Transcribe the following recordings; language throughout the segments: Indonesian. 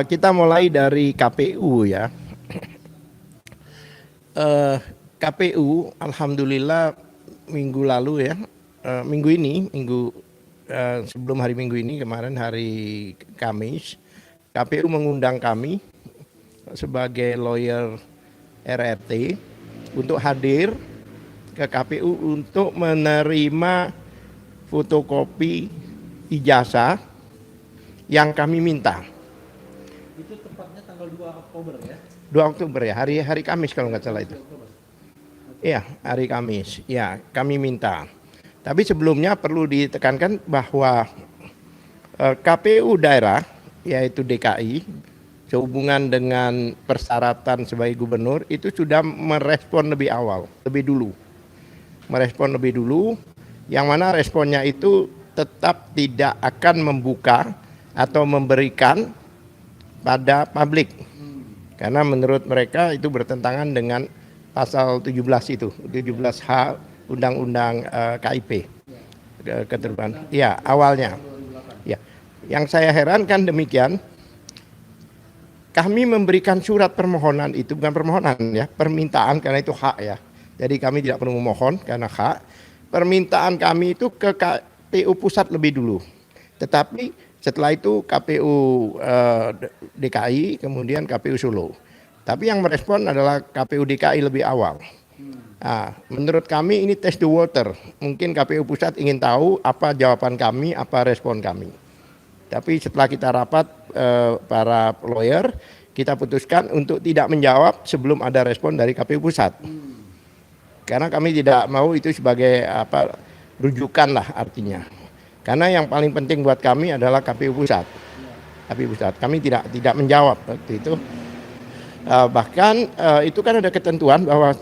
Kita mulai dari KPU ya. KPU alhamdulillah minggu lalu ya, minggu sebelum hari Minggu ini, kemarin hari Kamis, KPU mengundang kami sebagai lawyer RRT untuk hadir ke KPU untuk menerima fotokopi ijazah yang kami minta. Itu tepatnya tanggal 2 Oktober ya? 2 Oktober ya, hari Kamis kalau nggak salah itu. Iya, hari Kamis. Ya, kami minta. Tapi sebelumnya perlu ditekankan bahwa KPU daerah, yaitu DKI, sehubungan dengan persyaratan sebagai gubernur, itu sudah merespon lebih awal, lebih dulu. Merespon lebih dulu, yang mana responnya itu tetap tidak akan membuka atau memberikan pada publik. Karena menurut mereka itu bertentangan dengan pasal 17 itu, 17H Undang-Undang KIP. Keterbukaan. Ya, awalnya. Ya. Yang saya herankan demikian, kami memberikan surat permohonan itu, bukan permohonan ya, permintaan karena itu hak ya. Jadi kami tidak perlu memohon karena hak. Permintaan kami itu ke KPU pusat lebih dulu. Tetapi setelah itu KPU DKI, kemudian KPU Solo. Tapi yang merespon adalah KPU DKI lebih awal. Nah, menurut kami ini test the water. Mungkin KPU pusat ingin tahu apa jawaban kami, apa respon kami. Tapi setelah kita rapat para lawyer, kita putuskan untuk tidak menjawab sebelum ada respon dari KPU pusat. Karena kami tidak mau itu sebagai rujukan lah artinya. Karena yang paling penting buat kami adalah KPU pusat. KPU pusat. Kami tidak menjawab waktu itu. Bahkan itu kan ada ketentuan bahwa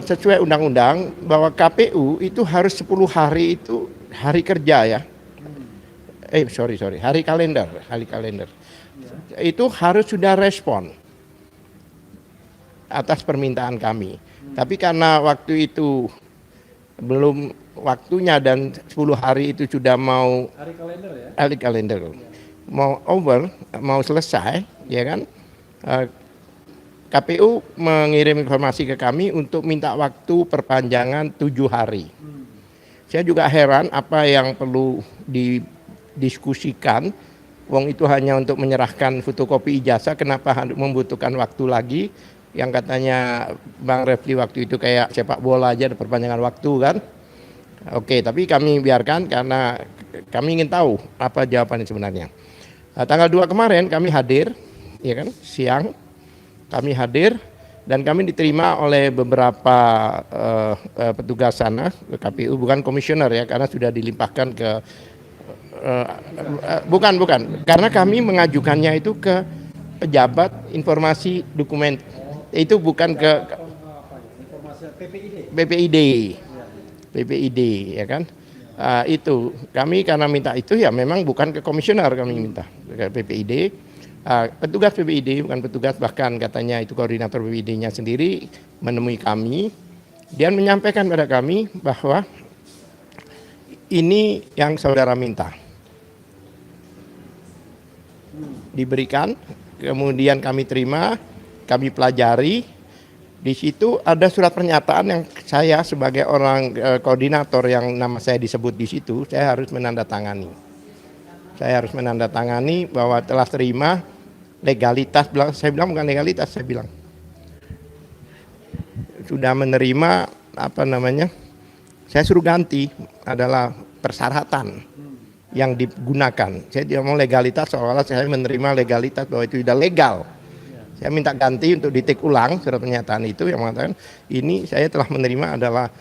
sesuai undang-undang bahwa KPU itu harus 10 hari itu hari kerja ya. Hari kalender. Itu harus sudah respon atas permintaan kami. Tapi karena waktu itu belum waktunya dan 10 hari itu sudah mau hari kalender mau over, mau selesai, ya kan? KPU mengirim informasi ke kami untuk minta waktu perpanjangan 7 hari. Saya juga heran apa yang perlu didiskusikan. Wong itu hanya untuk menyerahkan fotokopi ijazah, kenapa membutuhkan waktu lagi? Yang katanya Bang Refli waktu itu kayak sepak bola aja ada perpanjangan waktu kan. Oke, tapi kami biarkan karena kami ingin tahu apa jawabannya sebenarnya. Tanggal 2 kemarin kami hadir, ya kan, siang kami hadir dan kami diterima oleh beberapa petugas sana ke KPU, bukan komisioner ya, karena sudah dilimpahkan ke bukan, karena kami mengajukannya itu ke pejabat informasi dokumen. Itu bukan ke PPID ya kan. Itu kami karena minta itu ya memang bukan ke komisioner, kami minta ke PPID. Petugas PPID, bukan petugas, bahkan katanya itu koordinator PPID-nya sendiri menemui kami dan menyampaikan pada kami bahwa ini yang saudara minta diberikan, kemudian kami terima, kami pelajari. Di situ ada surat pernyataan yang saya sebagai orang koordinator yang nama saya disebut di situ, saya harus menandatangani. Saya harus menandatangani bahwa telah terima legalitas, saya bilang bukan legalitas, saya bilang sudah menerima saya suruh ganti adalah persyaratan yang digunakan. Saya tidak mau legalitas seolah-olah saya menerima legalitas bahwa itu sudah legal. Saya minta ganti untuk ditik ulang surat pernyataan itu yang mengatakan ini saya telah menerima adalah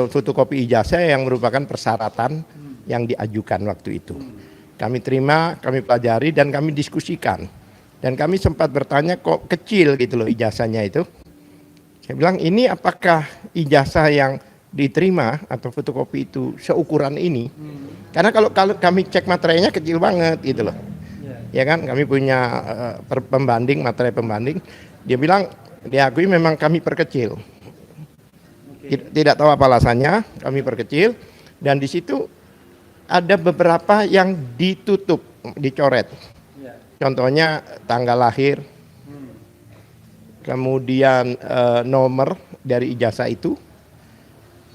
fotokopi ijazah yang merupakan persyaratan yang diajukan waktu itu. Kami terima, kami pelajari dan kami diskusikan. Dan kami sempat bertanya kok kecil gitu loh ijazahnya itu. Saya bilang ini apakah ijazah yang diterima atau fotokopi itu seukuran ini? Karena kalau kami cek materinya kecil banget gitu loh. Ya kan, kami punya materi pembanding. Dia bilang diakui memang kami perkecil. Tidak tahu apa alasannya, kami perkecil dan di situ ada beberapa yang ditutup. dicoret. Ya. Contohnya tanggal lahir, kemudian nomor dari ijazah itu,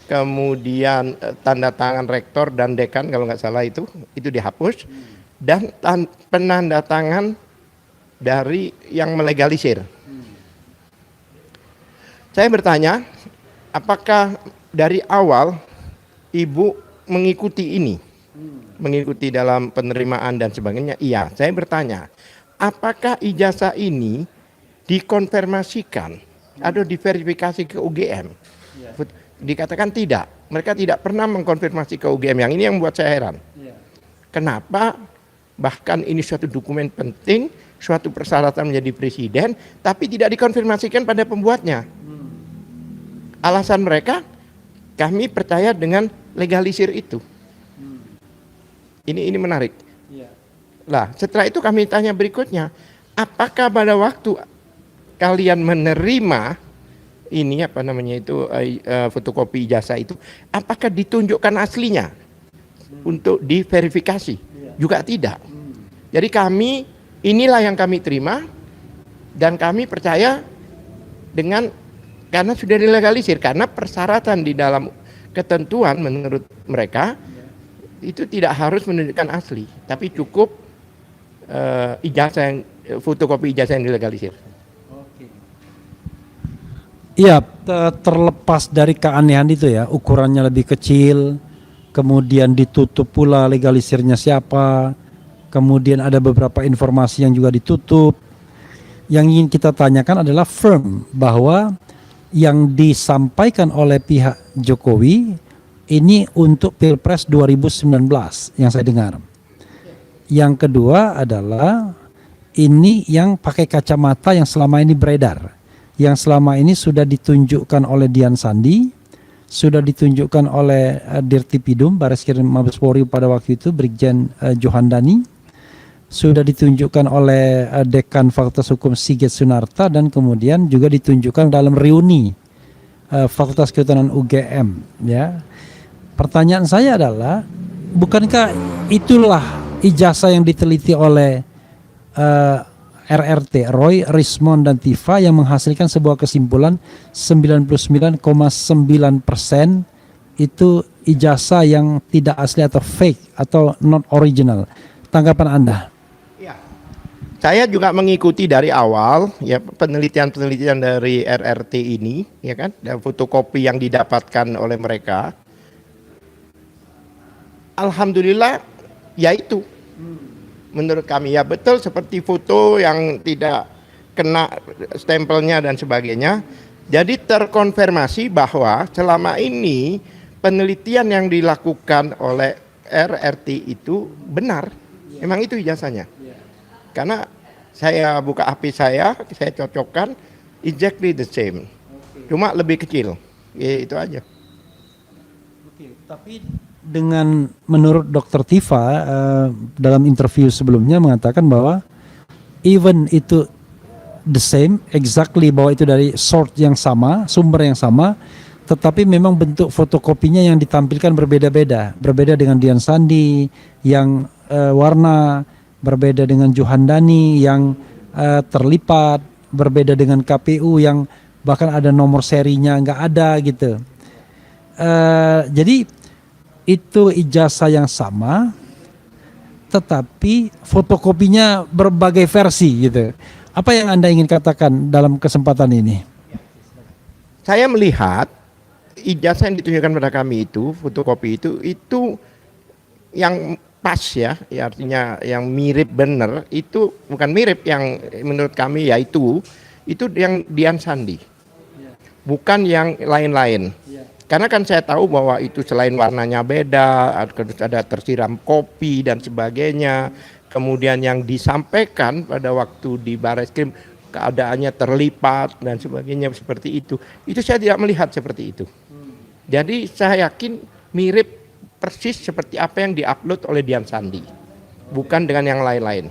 kemudian tanda tangan rektor dan dekan kalau nggak salah itu dihapus, dan penanda tangan dari yang melegalisir. Saya bertanya, apakah dari awal Ibu mengikuti ini? Mengikuti dalam penerimaan dan sebagainya? Iya, saya bertanya, apakah ijazah ini dikonfirmasikan atau diverifikasi ke UGM? Dikatakan tidak, mereka tidak pernah mengkonfirmasi ke UGM. Yang ini yang membuat saya heran. Kenapa bahkan ini suatu dokumen penting, suatu persyaratan menjadi presiden, tapi tidak dikonfirmasikan pada pembuatnya? Alasan mereka, kami percaya dengan legalisir itu. Ini menarik. Lah, setelah itu kami tanya berikutnya, apakah pada waktu kalian menerima ini fotokopi ijazah itu, apakah ditunjukkan aslinya untuk diverifikasi? Juga tidak. Jadi inilah yang kami terima dan kami percaya karena sudah dilegalisir, karena persyaratan di dalam ketentuan menurut mereka itu tidak harus menunjukkan asli, tapi cukup fotokopi ijazah yang dilegalisir. Iya, terlepas dari keanehan itu ya, ukurannya lebih kecil, kemudian ditutup pula legalisirnya siapa, kemudian ada beberapa informasi yang juga ditutup. Yang ingin kita tanyakan adalah firm bahwa yang disampaikan oleh pihak Jokowi ini untuk Pilpres 2019 yang saya dengar. Yang kedua adalah ini yang pakai kacamata yang selama ini beredar, yang selama ini sudah ditunjukkan oleh Dian Sandi, sudah ditunjukkan oleh Dirtipidum Bareskrim Mabes Polri pada waktu itu Brigjen Johandani, sudah ditunjukkan oleh Dekan Fakultas Hukum Sigit Sunarta, dan kemudian juga ditunjukkan dalam reuni Fakultas Kehutanan UGM. Ya, pertanyaan saya adalah, bukankah itulah ijazah yang diteliti oleh RRT, Roy, Rismond, dan Tifa yang menghasilkan sebuah kesimpulan 99,9% itu ijazah yang tidak asli atau fake atau not original. Tanggapan Anda? Ya, saya juga mengikuti dari awal ya penelitian dari RRT ini, ya kan, dan fotokopi yang didapatkan oleh mereka. Alhamdulillah, yaitu menurut kami ya betul seperti foto yang tidak kena stempelnya dan sebagainya. Jadi terkonfirmasi bahwa selama ini penelitian yang dilakukan oleh RRT itu benar. Memang itu ijazahnya. Karena saya buka HP saya cocokkan exactly the same. Cuma lebih kecil. Ya, itu aja. Oke, tapi dengan menurut Dr. Tifa dalam interview sebelumnya mengatakan bahwa even itu the same, exactly, bahwa itu dari source yang sama, sumber yang sama, tetapi memang bentuk fotokopinya yang ditampilkan berbeda-beda. Berbeda dengan Dian Sandi yang warna, berbeda dengan Johandani yang terlipat, berbeda dengan KPU yang bahkan ada nomor serinya nggak ada gitu. Jadi itu ijazah yang sama, tetapi fotokopinya berbagai versi gitu. Apa yang Anda ingin katakan dalam kesempatan ini? Saya melihat ijazah yang ditunjukkan pada kami itu, fotokopi itu yang pas ya artinya yang mirip benar, itu bukan mirip yang menurut kami yaitu yang Dian Sandi, bukan yang lain-lain. Karena kan saya tahu bahwa itu selain warnanya beda, ada tersiram kopi dan sebagainya. Kemudian yang disampaikan pada waktu di Bareskrim keadaannya terlipat dan sebagainya seperti itu. Itu saya tidak melihat seperti itu. Jadi saya yakin mirip persis seperti apa yang diupload oleh Dian Sandi. Bukan dengan yang lain-lain.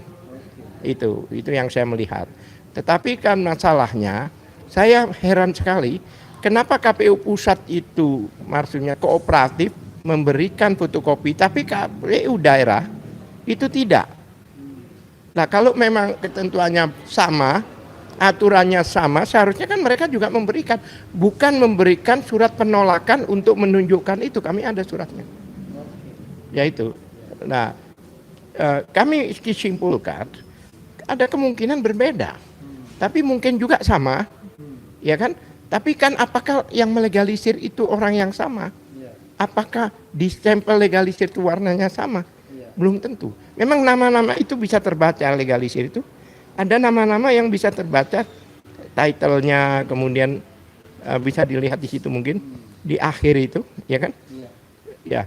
Itu yang saya melihat. Tetapi kan masalahnya saya heran sekali. Kenapa KPU pusat itu maksudnya kooperatif memberikan fotokopi, tapi KPU daerah itu tidak. Nah, kalau memang ketentuannya sama, aturannya sama, seharusnya kan mereka juga memberikan, bukan memberikan surat penolakan untuk menunjukkan itu. Kami ada suratnya. Yaitu. Nah, kami simpulkan ada kemungkinan berbeda. Tapi mungkin juga sama. Ya kan? Tapi kan apakah yang melegalisir itu orang yang sama? Apakah di stempel legalisir itu warnanya sama? Belum tentu. Memang nama-nama itu bisa terbaca, legalisir itu. Ada nama-nama yang bisa terbaca, title-nya, kemudian bisa dilihat di situ mungkin, di akhir itu, ya kan? Ya.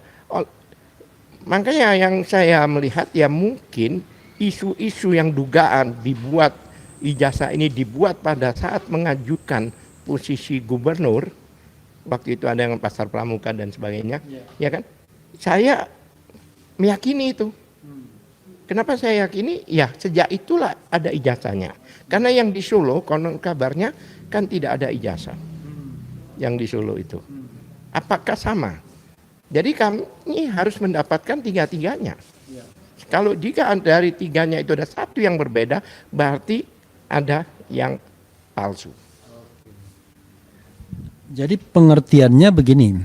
Makanya yang saya melihat ya mungkin isu-isu yang dugaan dibuat, ijazah ini dibuat pada saat mengajukan posisi gubernur, waktu itu ada yang pasar pramuka dan sebagainya, ya kan? Saya meyakini itu. Kenapa saya yakini? Ya sejak itulah ada ijazahnya. Karena yang di Solo, konon kabarnya kan tidak ada ijazah. Yang di Solo itu. Apakah sama? Jadi kami harus mendapatkan tiga-tiganya. Kalau jika dari tiganya itu ada satu yang berbeda, berarti ada yang palsu. Jadi pengertiannya begini,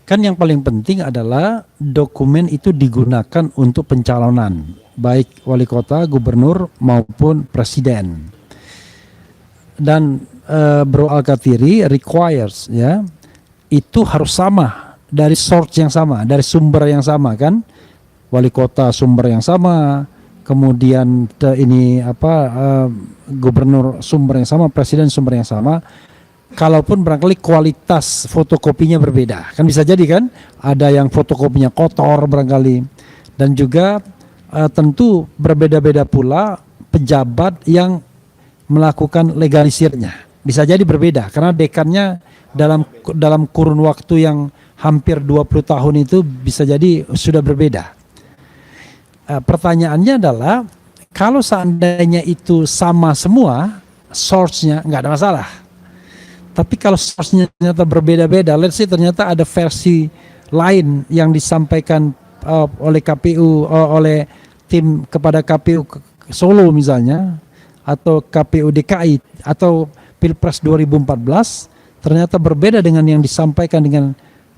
kan yang paling penting adalah dokumen itu digunakan untuk pencalonan, baik wali kota, gubernur maupun presiden. Dan Bro Al-Kathiri requires ya, itu harus sama, dari source yang sama, dari sumber yang sama kan, wali kota sumber yang sama, kemudian gubernur sumber yang sama, presiden sumber yang sama. Kalaupun barangkali kualitas fotokopinya berbeda, kan bisa jadi kan, ada yang fotokopinya kotor barangkali, dan juga tentu berbeda-beda pula pejabat yang melakukan legalisirnya, bisa jadi berbeda karena dekannya dalam kurun waktu yang hampir 20 tahun itu bisa jadi sudah berbeda. Pertanyaannya adalah kalau seandainya itu sama semua, source-nya nggak ada masalah. Tapi kalau source-nya ternyata berbeda-beda, let's say ternyata ada versi lain yang disampaikan oleh KPU, oleh tim kepada KPU Solo misalnya, atau KPU DKI, atau Pilpres 2014, ternyata berbeda dengan yang disampaikan dengan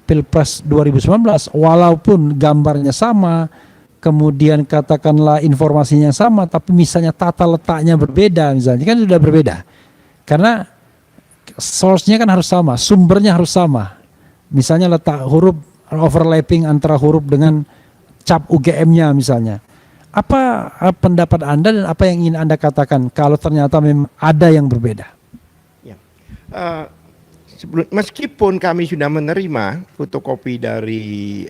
Pilpres 2019, walaupun gambarnya sama, kemudian katakanlah informasinya sama, tapi misalnya tata letaknya berbeda misalnya, kan sudah berbeda. Karena source-nya kan harus sama, sumbernya harus sama. Misalnya letak huruf overlapping antara huruf dengan cap UGM-nya misalnya. Apa pendapat Anda dan apa yang ingin Anda katakan kalau ternyata memang ada yang berbeda? Ya. Meskipun kami sudah menerima fotokopi dari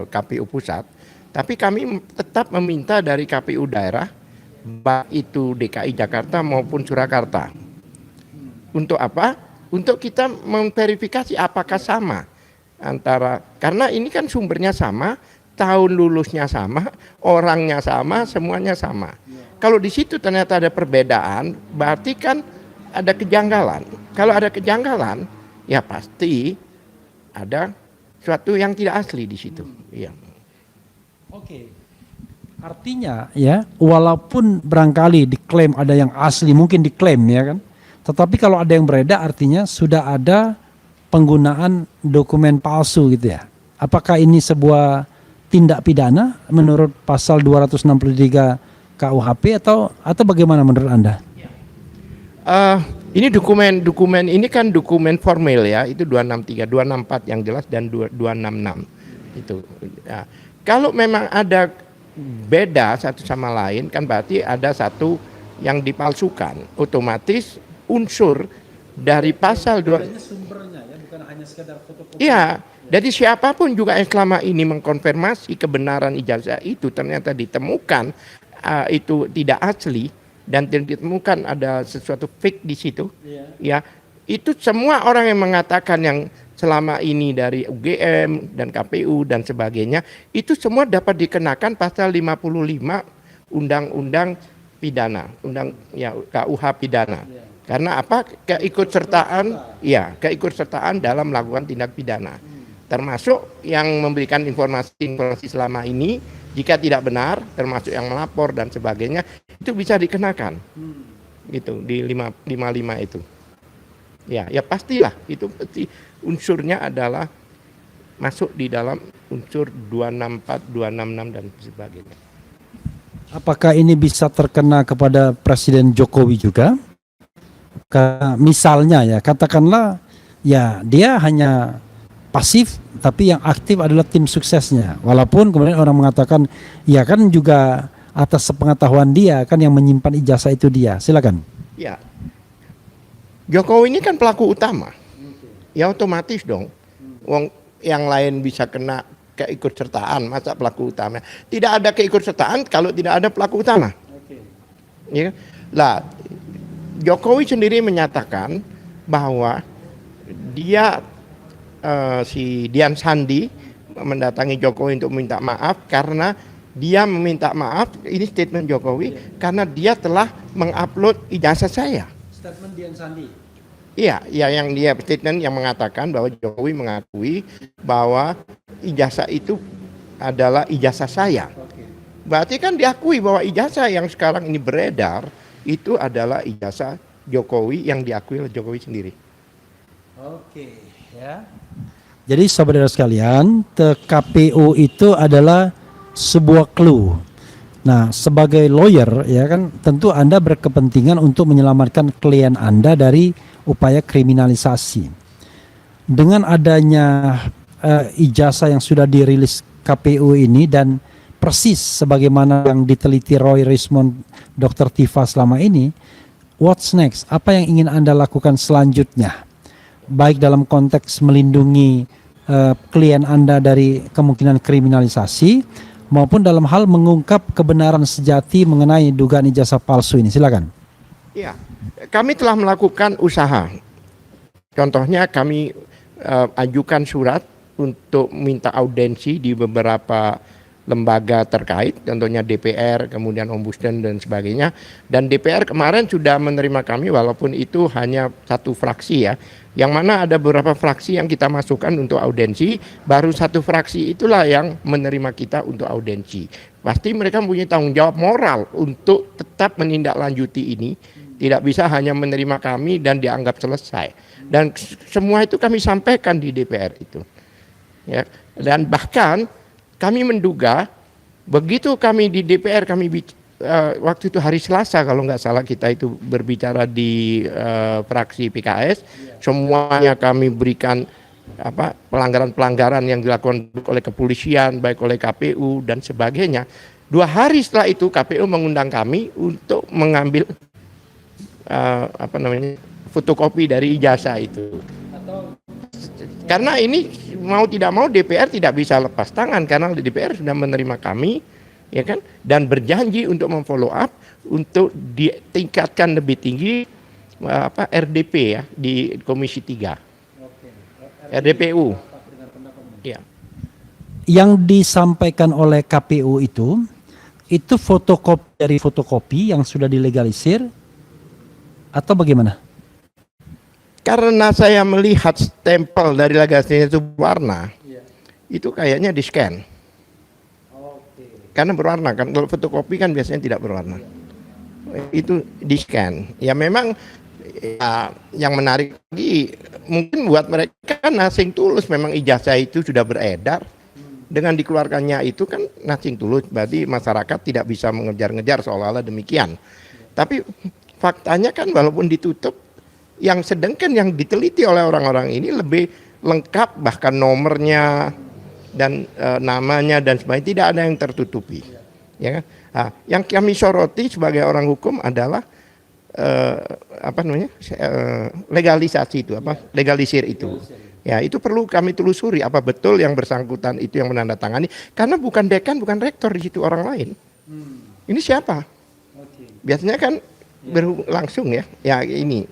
KPU pusat, tapi kami tetap meminta dari KPU daerah, baik itu DKI Jakarta maupun Surakarta. Untuk apa? Untuk kita memverifikasi apakah sama antara, karena ini kan sumbernya sama, tahun lulusnya sama, orangnya sama, semuanya sama. Kalau di situ ternyata ada perbedaan, berarti kan ada kejanggalan. Kalau ada kejanggalan, ya pasti ada sesuatu yang tidak asli di situ. Iya. Oke. Artinya ya, walaupun barangkali diklaim ada yang asli, mungkin diklaim ya kan. Tetapi kalau ada yang beredar artinya sudah ada penggunaan dokumen palsu gitu ya. Apakah ini sebuah tindak pidana menurut pasal 263 KUHP atau bagaimana menurut Anda? Ini dokumen ini kan dokumen formil ya, itu 263, 264 yang jelas dan 266 itu. Ya. Kalau memang ada beda satu sama lain kan berarti ada satu yang dipalsukan, otomatis unsur dari pasal 2 sumbernya ya, bukan hanya sekedar fotokopi. Iya, jadi siapapun juga yang selama ini mengkonfirmasi kebenaran ijazah itu ternyata ditemukan itu tidak asli dan ditemukan ada sesuatu fake di situ, ya itu semua orang yang mengatakan yang selama ini dari UGM dan KPU dan sebagainya itu semua dapat dikenakan pasal 55 Undang-Undang Pidana, KUH Pidana. Karena apa? Keikutsertaan dalam melakukan tindak pidana. Termasuk yang memberikan informasi selama ini Jika tidak benar, termasuk yang melapor dan sebagainya, itu bisa dikenakan. Gitu di 555 itu. Ya pastilah itu pasti unsurnya adalah masuk di dalam unsur 264, 266 dan sebagainya. Apakah ini bisa terkena kepada Presiden Jokowi juga? Misalnya ya, katakanlah ya dia hanya pasif, tapi yang aktif adalah tim suksesnya. Walaupun kemudian orang mengatakan ya kan juga atas sepengetahuan dia kan yang menyimpan ijazah itu dia. Silakan. Ya, Jokowi ini kan pelaku utama. Ya otomatis dong. Wong yang lain bisa kena keikutsertaan, masa pelaku utama. Tidak ada keikutsertaan kalau tidak ada pelaku utama. Ya, lah Jokowi sendiri menyatakan bahwa dia si Dian Sandi mendatangi Jokowi untuk minta maaf karena dia meminta maaf, ini statement Jokowi, karena dia telah mengupload ijazah saya. Statement Dian Sandi. Iya, ya yang dia statement yang mengatakan bahwa Jokowi mengakui bahwa ijazah itu adalah ijazah saya. Berarti kan diakui bahwa ijazah yang sekarang ini beredar itu adalah ijazah Jokowi yang diakui oleh Jokowi sendiri. Oke, ya. Jadi saudara sekalian, KPU itu adalah sebuah clue. Nah, sebagai lawyer ya kan tentu Anda berkepentingan untuk menyelamatkan klien Anda dari upaya kriminalisasi. Dengan adanya ijazah yang sudah dirilis KPU ini dan persis sebagaimana yang diteliti Roy Rismond, Dr. Tifa selama ini, what's next? Apa yang ingin Anda lakukan selanjutnya? Baik dalam konteks melindungi klien Anda dari kemungkinan kriminalisasi maupun dalam hal mengungkap kebenaran sejati mengenai dugaan ijazah palsu ini. Silakan. Ya, kami telah melakukan usaha. Contohnya kami ajukan surat untuk minta audensi di beberapa lembaga terkait, contohnya DPR, kemudian Ombudsman dan sebagainya. Dan DPR kemarin sudah menerima kami walaupun itu hanya satu fraksi ya. Yang mana ada beberapa fraksi yang kita masukkan untuk audensi, baru satu fraksi itulah yang menerima kita untuk audensi. Pasti mereka mempunyai tanggung jawab moral untuk tetap menindaklanjuti ini. Tidak bisa hanya menerima kami dan dianggap selesai. Dan semua itu kami sampaikan di DPR itu. Ya. Dan bahkan kami menduga begitu kami di DPR waktu itu hari Selasa kalau nggak salah kita itu berbicara di fraksi PKS, semuanya kami berikan pelanggaran-pelanggaran yang dilakukan oleh kepolisian, baik oleh KPU dan sebagainya. 2 hari setelah itu KPU mengundang kami untuk mengambil fotokopi dari ijazah itu. Karena ini mau tidak mau DPR tidak bisa lepas tangan karena DPR sudah menerima kami, ya kan, dan berjanji untuk memfollow up untuk ditingkatkan lebih tinggi RDP ya di Komisi 3. RDPU. Ya. Yang disampaikan oleh KPU itu fotokopi dari fotokopi yang sudah dilegalisir atau bagaimana? Karena saya melihat stempel dari legasinya itu berwarna, itu kayaknya di scan. Karena berwarna kan, kalau fotokopi kan biasanya tidak berwarna. Itu di scan. Ya memang ya, yang menarik lagi mungkin buat mereka nothing tulus, memang ijazah itu sudah beredar. Dengan dikeluarkannya itu kan nothing tulus, berarti masyarakat tidak bisa mengejar-ngejar seolah-olah demikian. Tapi faktanya kan walaupun ditutup, yang sedangkan yang diteliti oleh orang-orang ini lebih lengkap, bahkan nomornya dan namanya dan sebagainya tidak ada yang tertutupi, ya kan? Nah, yang kami soroti sebagai orang hukum adalah legalisasi itu, legalisir itu. Ya itu perlu kami telusuri apa betul yang bersangkutan itu yang menandatangani, karena bukan dekan, bukan rektor di situ orang lain. Ini siapa? Biasanya kan langsung ya ini.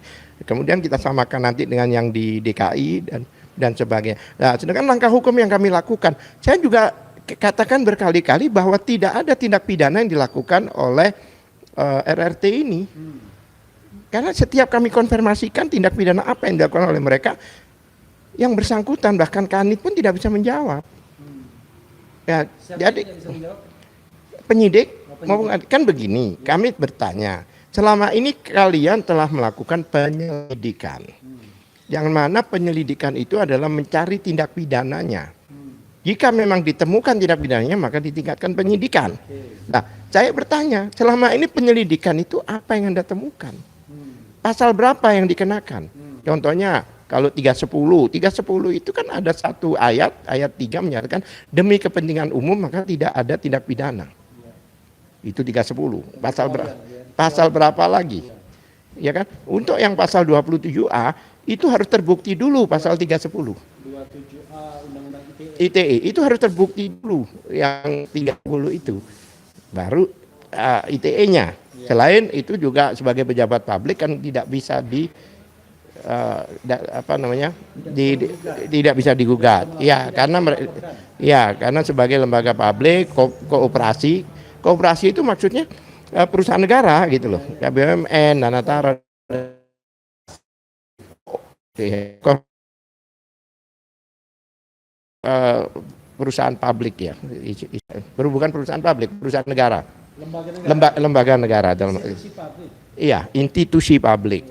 Kemudian kita samakan nanti dengan yang di DKI dan sebagainya. Nah, sedangkan langkah hukum yang kami lakukan, saya juga katakan berkali-kali bahwa tidak ada tindak pidana yang dilakukan oleh RRT ini. Karena setiap kami konfirmasikan tindak pidana apa yang dilakukan oleh mereka, yang bersangkutan bahkan Kanit pun tidak bisa menjawab. Ya, jadi Penyidik mau kan begini, kami bertanya, selama ini kalian telah melakukan penyelidikan. Yang mana penyelidikan itu adalah mencari tindak pidananya. Jika memang ditemukan tindak pidananya, maka ditingkatkan penyidikan. Nah, saya bertanya, selama ini penyelidikan itu apa yang Anda temukan? Pasal berapa yang dikenakan? Contohnya, kalau 310 itu kan ada satu ayat 3 menyatakan demi kepentingan umum maka tidak ada tindak pidana. Itu 310. Pasal berapa lagi? Ya kan? Untuk yang pasal 27A itu harus terbukti dulu pasal 310. 27A Undang-Undang ITE itu harus terbukti dulu yang 30 itu. Baru ITE-nya. Selain itu juga sebagai pejabat publik kan tidak bisa tidak bisa digugat. Ya, karena sebagai lembaga publik kooperasi itu maksudnya perusahaan negara gitu loh. Ya, BUMN, Danatara, perusahaan publik ya, bukan perusahaan publik, perusahaan negara, lembaga negara dalam, iya, institusi publik.